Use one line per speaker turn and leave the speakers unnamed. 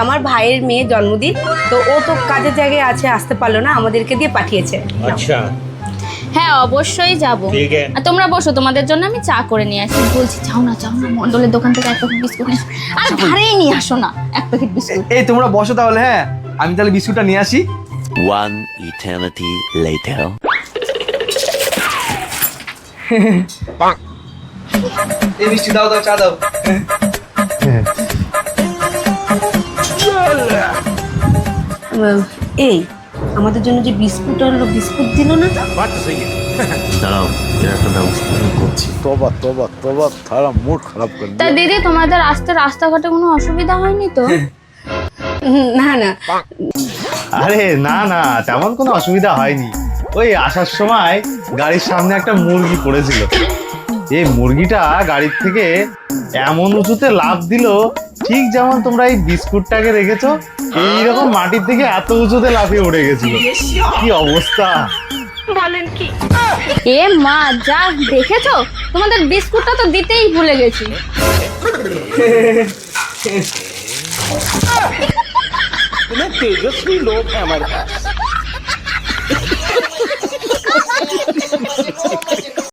আমার ভাইয়ের মেয়ে জন্মদিন, তো ও তো কাজের জায়গায় আছে, আসতে পারলো না, আমাদেরকে দিয়ে পাঠিয়েছে।
अच्छा
হ্যাঁ অবশ্যই যাব।
ठीक है।
আর তোমরা বসো, তোমাদের জন্য আমি চা করে নিয়ে আসি। বলছি যাও না মন্ডলের দোকান থেকে এক প্যাকেট বিস্কুট নিয়ে আসো। আর ঘরেই নিয়ে আসো না এক প্যাকেট বিস্কুট।
এই তোমরা বসো তাহলে, হ্যাঁ আমি তাহলে বিস্কুটটা নিয়ে আসি।
One eternity later.
এই মিষ্টি দাও দাও, চা দাও।
এই আমাদের জন্য যে বিস্কুট আনলো, বিস্কুট দিল না তো?
बात तो सही है।
দাঁড়াও, এর একটা ব্যবস্থা আমি করছি।
तोबा तोबा तोबा थारा मूड खराब कर
তা
दिया।
দিদি তোমাদের আসতে রাস্তাঘাটে কোনো অসুবিধা হয়নি তো?
না না,
আরে না না, তেমন কোনো অসুবিধা হয়নি। ওই আসার সময় গাড়ির সামনে একটা মুরগি পড়েছিল, এই মুরগিটা গাড়ির থেকে এমন উঁচুতে লাফ দিল, ঠিক যেমন তোমরা এই বিস্কুটটাকে রেখেছো এইরকম মাটির থেকে এত উঁচুতে লাফিয়ে উঠে গেছিল। কি অবস্থা!
এ মা, যা দেখেছো, তোমাদের বিস্কুটটা তো দিতেই ভুলে গেছি।
इतने तेजस्वी लोग हैं हमारे पास।